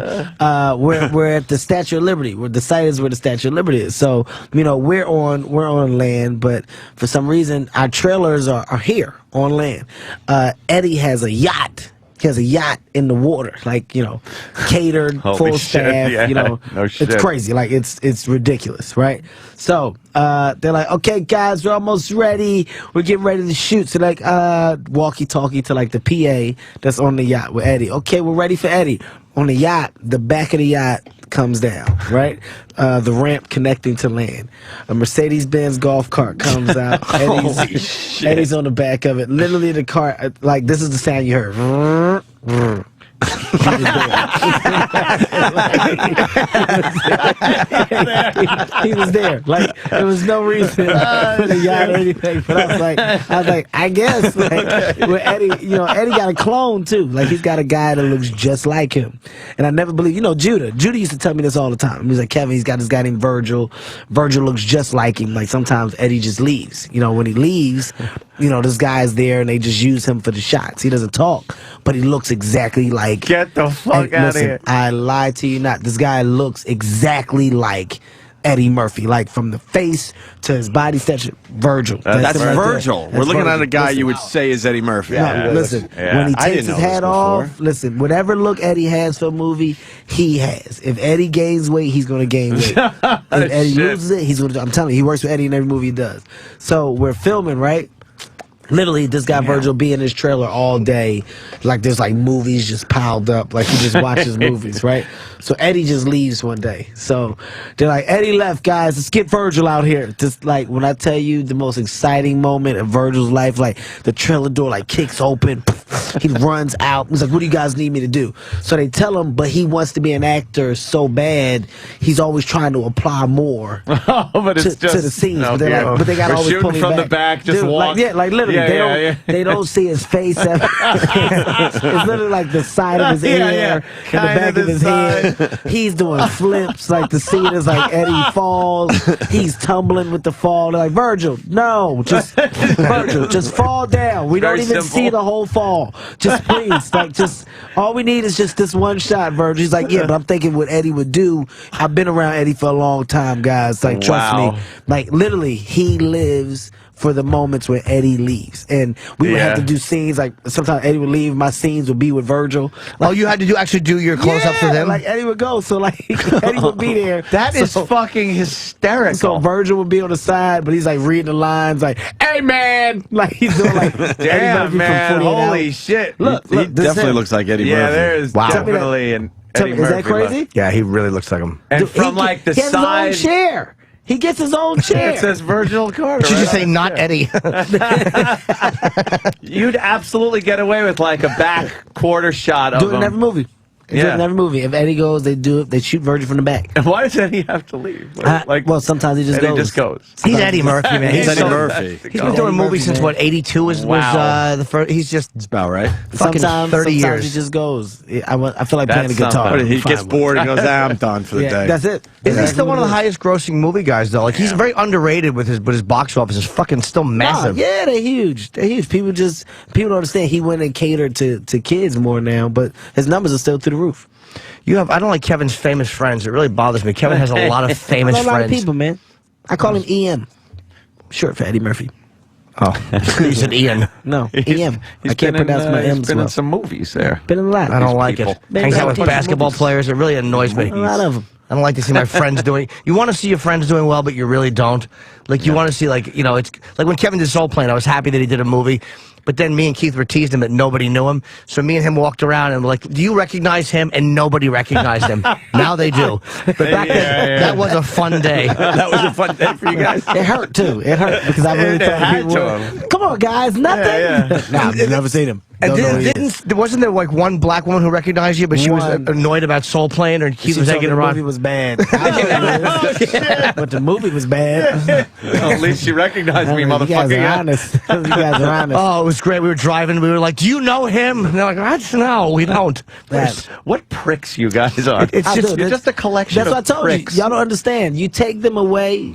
Speaker 3: we're at the Statue of Liberty. The site is where the Statue of Liberty is. So we're on land, but for some reason our trailers are here on land. Eddie has a yacht. He has a yacht in the water, catered, full staff.
Speaker 6: No shit.
Speaker 3: It's crazy. Like it's ridiculous, right? So they're like, okay, guys, we're almost ready. We're getting ready to shoot. So walkie-talkie to the PA that's on the yacht with Eddie. Okay, we're ready for Eddie. On the yacht, the back of the yacht comes down, right? The ramp connecting to land. A Mercedes-Benz golf cart comes out. Eddie's on the back of it. Literally the cart, this is the sound you heard. He was there. There was no reason for the yacht or anything. But I was like, I guess. With Eddie, Eddie got a clone too. He's got a guy that looks just like him. And I never believed, Judah. Judah used to tell me this all the time. He was like, Kevin, he's got this guy named Virgil. Virgil looks just like him. Sometimes Eddie just leaves. When he leaves, this guy's there and they just use him for the shots. He doesn't talk, but he looks exactly like.
Speaker 6: Get the fuck out of here.
Speaker 3: I lied to you not. This guy looks exactly like Eddie Murphy, from the face to his body stature. Virgil.
Speaker 2: That's
Speaker 3: right
Speaker 2: Virgil. We're looking at a guy you would say is Eddie Murphy.
Speaker 3: Listen, when he takes his hat off, listen, whatever look Eddie has for a movie, he has. If Eddie gains weight, he's going to gain weight. If Eddie loses it, he's going to. I'm telling you, he works with Eddie in every movie he does. So we're filming, right? Literally, this guy Virgil be in his trailer all day. There's movies just piled up. He just watches movies, right? So Eddie just leaves one day. So they're like, Eddie left, guys. Let's get Virgil out here. Just when I tell you the most exciting moment of Virgil's life, the trailer door kicks open. He runs out. He's like, what do you guys need me to do? So they tell him, but he wants to be an actor so bad, he's always trying to apply more
Speaker 6: but it's
Speaker 3: to the scenes. But they got to always pull him
Speaker 6: from
Speaker 3: back.
Speaker 6: The back, just walk.
Speaker 3: Literally. They don't see his face. It's literally the side of his ear and the back of his head. He's doing flips. The scene is Eddie falls. He's tumbling with the fall. They're like, Virgil, no, Virgil, just fall down. We don't even see the whole fall. Just please, just all we need is just this one shot, Virgil. He's like, yeah, but I'm thinking what Eddie would do. I've been around Eddie for a long time, guys. Trust me. Literally, he lives for the moments when Eddie leaves. And we would have to do scenes, sometimes Eddie would leave, my scenes would be with Virgil.
Speaker 5: You had to actually do your close-ups with him?
Speaker 3: Eddie would go, so Eddie would be there.
Speaker 6: That is fucking hysterical.
Speaker 3: So Virgil would be on the side, but he's reading the lines hey man! He's doing
Speaker 6: damn man, holy shit.
Speaker 2: Look, he definitely looks like Eddie Murphy.
Speaker 6: Yeah, there is definitely an Eddie Murphy.
Speaker 3: Is that crazy?
Speaker 5: Look. Yeah, he really looks like him.
Speaker 6: And from the
Speaker 3: he has
Speaker 6: side.
Speaker 3: his own chair. He gets his own chair.
Speaker 6: It says Virgil Carter.
Speaker 5: Should you say not Eddie?
Speaker 6: You'd absolutely get away with a back quarter shot of
Speaker 3: Do it in
Speaker 6: him.
Speaker 3: every movie. It's in every movie. If Eddie goes, they do it. They shoot Virgil from the back.
Speaker 6: And why does Eddie have to leave?
Speaker 3: Well, sometimes he just
Speaker 6: Eddie
Speaker 3: goes.
Speaker 6: just goes.
Speaker 5: He's Eddie Murphy, man.
Speaker 2: He's Eddie Murphy.
Speaker 5: He's been doing movies since, what, 82 was the first. He's just...
Speaker 2: That's about right.
Speaker 5: Fucking 30 years.
Speaker 3: Sometimes he just goes. I feel like playing a guitar.
Speaker 6: something.
Speaker 2: He gets bored and goes, I'm done for the day.
Speaker 3: That's it.
Speaker 5: Isn't he still one of the highest grossing movie guys, though? Like, he's very underrated with his box office. Is fucking still massive.
Speaker 3: Yeah, they're huge. They're huge. People don't understand. He went and catered to kids more now, but his numbers are still through the roof.
Speaker 5: I don't like Kevin's famous friends. It really bothers me. Kevin has a lot of famous friends.
Speaker 3: A lot of people, man. I call him EM. Short for Eddie Murphy.
Speaker 5: Oh, you said Ian.
Speaker 3: No, EM. I can't pronounce my M's.
Speaker 6: He's been in some movies there.
Speaker 3: Been in a lot.
Speaker 5: I don't like it. Hangs out with basketball players. It really annoys me.
Speaker 3: A lot of them.
Speaker 5: I don't like to see my friends doing. You want to see your friends doing well, but you really don't. Like you want to see, it's like when Kevin did Soul Plane. I was happy that he did a movie, but then me and Keith were teasing him that nobody knew him. So me and him walked around and were like, "Do you recognize him?" And nobody recognized him. Now they do. But back then, that was a fun day.
Speaker 2: That was a fun day for you guys.
Speaker 3: It hurt too. It hurt because I really thought people were. Come on, guys, nothing. Nah, I've never seen him.
Speaker 5: And wasn't there like one black woman who recognized you, but she was annoyed about Soul Plane, or Keith was taking her on?
Speaker 3: The movie was bad. But the movie was bad.
Speaker 6: Well, at least she recognized me, motherfucker.
Speaker 3: You guys are honest. You guys are honest.
Speaker 5: Oh, it was great. We were driving. We were like, "Do you know him?" And they're like, "No, we don't."
Speaker 6: What pricks you guys are? You're just a collection of
Speaker 3: That's what I told
Speaker 6: pricks.
Speaker 3: you. Y'all don't understand. You take them away.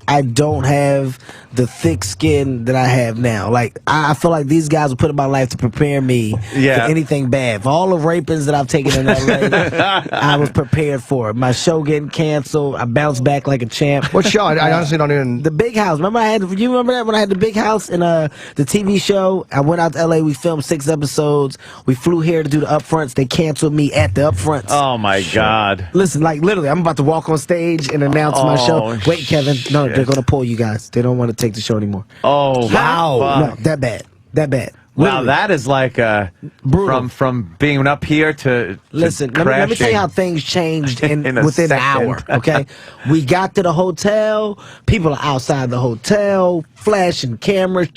Speaker 3: I don't have the thick skin that I have now. Like I feel like these guys were put in my life to prepare me for anything bad. For all the rapings that I've taken in LA, I was prepared for it. My show getting canceled, I bounced back like a champ.
Speaker 5: What show? I honestly don't even.
Speaker 3: The Big House. Remember you remember that when I had the Big House in the TV show? I went out to LA. We filmed 6 episodes. We flew here to do the upfronts. They canceled me at the upfronts.
Speaker 6: Oh my God!
Speaker 3: Listen, like literally, I'm about to walk on stage and announce my show. Wait, Kevin. No, they're gonna pull you guys. They don't want to take the show anymore.
Speaker 6: Oh wow!
Speaker 3: No, that bad. That bad.
Speaker 6: Wow, that is like from being up here to
Speaker 3: listen. Let me tell you how things changed within an hour. Okay, we got to the hotel. People are outside the hotel, flashing cameras.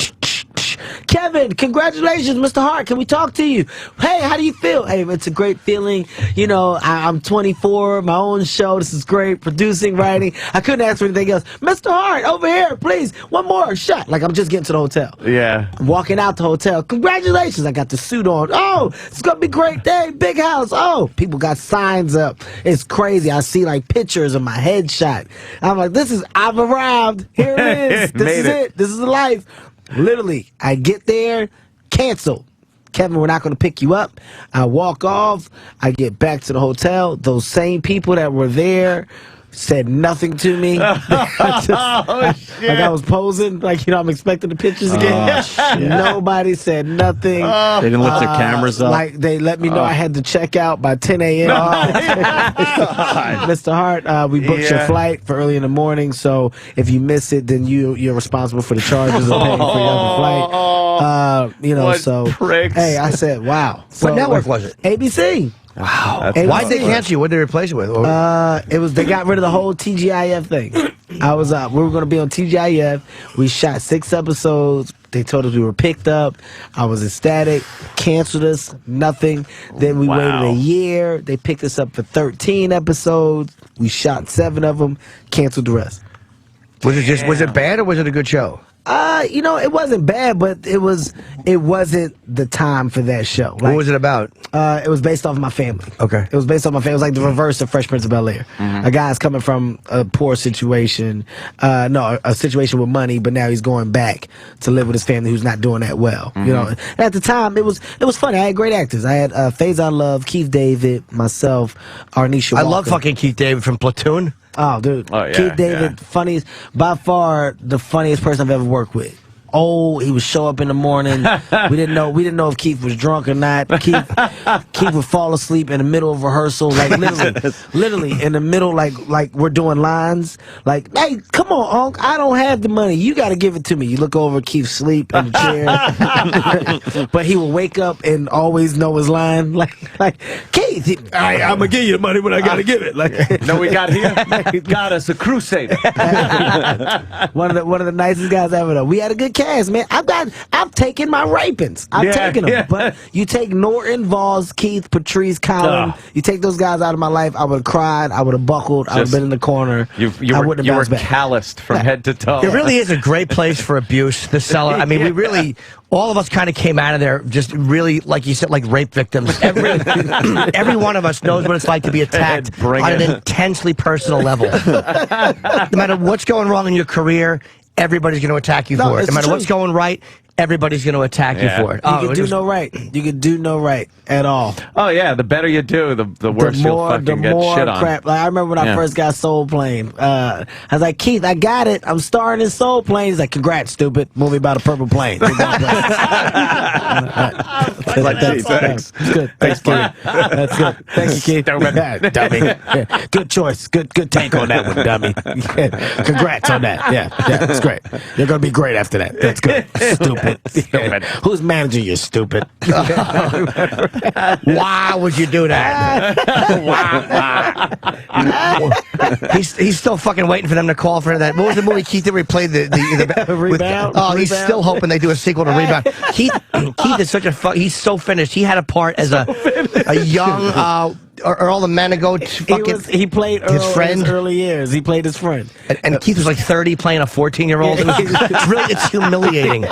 Speaker 3: Kevin, congratulations, Mr. Hart. Can we talk to you? Hey, how do you feel? Hey, it's a great feeling. You know, I'm 24, my own show. This is great. Producing, writing. I couldn't ask for anything else. Mr. Hart, over here, please. One more shot. Like I'm just getting to the hotel.
Speaker 6: Yeah.
Speaker 3: I'm walking out the hotel. Congratulations. I got the suit on. Oh, it's going to be a great day. Big house. Oh, people got signs up. It's crazy. I see like pictures of my headshot. I'm like, I've arrived. Here it is. This is it. This is the life. Literally, I get there, cancel. Kevin, we're not going to pick you up. I walk off. I get back to the hotel. Those same people that were there said nothing to me. Like I was posing, like, I'm expecting the pictures again. Nobody said nothing.
Speaker 2: They didn't lift their cameras up.
Speaker 3: Like, they let me know I had to check out by 10 a.m. Mr. Hart, we booked your flight for early in the morning, so if you miss it, then you're responsible for the charges of paying for your other flight.
Speaker 6: What
Speaker 3: so
Speaker 6: pricks.
Speaker 3: Hey, I said, wow. So,
Speaker 5: what network was it?
Speaker 3: ABC.
Speaker 5: Wow. Why'd they cancel you? What did they replace it with?
Speaker 3: They got rid of the whole TGIF thing. We were going to be on TGIF. We shot 6 episodes. They told us we were picked up. I was ecstatic. Canceled us. Nothing. Then we waited a year. They picked us up for 13 episodes. We shot 7 of them. Canceled the rest.
Speaker 5: Was it bad or was it a good show?
Speaker 3: It wasn't bad, but it wasn't the time for that show. Like,
Speaker 5: what was it about?
Speaker 3: It was based off of my family.
Speaker 5: Okay.
Speaker 3: It was based off my family. It was like the reverse of Fresh Prince of Bel-Air. A guy's coming from a poor situation, a situation with money, but now he's going back to live with his family who's not doing that well. And at the time, it was funny. I had great actors. I had Faison Love, Keith David, myself, Arnisha Walker.
Speaker 5: I love fucking Keith David from Platoon.
Speaker 3: Oh, dude.
Speaker 6: Oh, yeah,
Speaker 3: Keith David, funniest, by far the funniest person I've ever worked with. Oh, he would show up in the morning. We didn't know if Keith was drunk or not. Keith would fall asleep in the middle of rehearsal, like literally in the middle, like we're doing lines. Like, hey, come on, Unc, I don't have the money. You got to give it to me. You look over, Keith sleep in the chair, but he would wake up and always know his line. Like Keith, I'm gonna give you the money, but I gotta give it. Like,
Speaker 6: no, we got here. Got us a crusader.
Speaker 3: one of the nicest guys ever. Though we had a good cast. cast, man. I've taken my rapings. I've taken them.
Speaker 6: Yeah.
Speaker 3: But you take Norton, Voss, Keith, Patrice, Colin. You take those guys out of my life, I would have cried. I would have buckled. I would have been in the corner.
Speaker 6: You were calloused from head to toe.
Speaker 5: It really is a great place for abuse, the cellar. I mean, we really, all of us kind of came out of there just really, like you said, like rape victims. Every one of us knows what it's like to be attacked on an intensely personal level. No matter what's going wrong in your career, everybody's going to attack you for it. No matter what's going right, everybody's going to attack you for it.
Speaker 3: You can do no right. You can do no right at all.
Speaker 6: Oh, yeah. The better you do, the worse you'll fucking get shit on.
Speaker 3: Crap. Like, I remember when I first got Soul Plane. I was like, Keith, I got it. I'm starring in Soul Plane. He's like, congrats, stupid. Movie about a purple plane. Like that.
Speaker 6: Thanks.
Speaker 3: It's good. Thanks, Keith. That's good. Thank you, Keith. Dummy. Yeah. Good choice. Good take on that one, dummy. Congrats on that. Yeah, that's great. You're going to be great after that. That's good. Stupid. Who's managing you, stupid?
Speaker 5: Why would you do that? He's still fucking waiting for them to call for that. What was the movie Keith did where he played the
Speaker 3: Rebound?
Speaker 5: He's still hoping they do a sequel to Rebound. Keith is such a he's so finished. He had a part as a young Earl the Manigault.
Speaker 3: He played Earl
Speaker 5: his friend
Speaker 3: in his early years. He played his friend.
Speaker 5: And Keith was like 30 playing a 14-year-old. It's humiliating.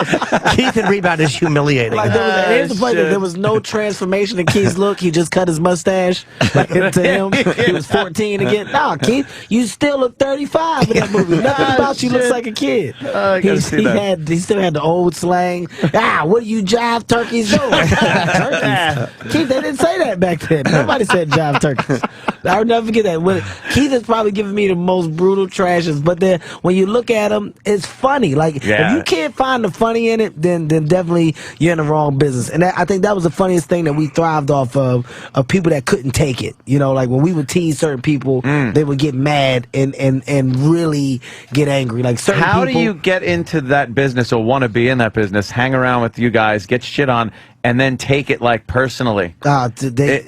Speaker 5: Keith in Rebound is humiliating.
Speaker 3: Like here's the funny thing, there was no transformation in Keith's look. He just cut his mustache. Like, to him, he was 14 again. Nah, Keith, you still look 35 in that movie. Nothing about you looks like a kid. He still had the old slang. What do you jive turkeys do? Turkeys? Keith, they didn't say that back then. Nobody said jive turkeys. I'll never forget that. Keith is probably giving me the most brutal trashes, but then when you look at him, it's funny. Like, if you can't find the funny in it, then definitely you're in the wrong business. And I think that was the funniest thing that we thrived off of people that couldn't take it. You know, like when we would tease certain people, they would get mad and really get angry. Like certain
Speaker 6: How
Speaker 3: people,
Speaker 6: do you get into that business or want to be in that business, hang around with you guys, get shit on, and then take it like personally?
Speaker 3: They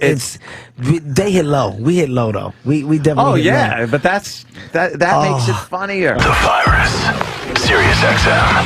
Speaker 3: hit low. We hit low though. We definitely. hit low.
Speaker 6: But that makes it funnier.
Speaker 1: The Virus. Sirius-XM.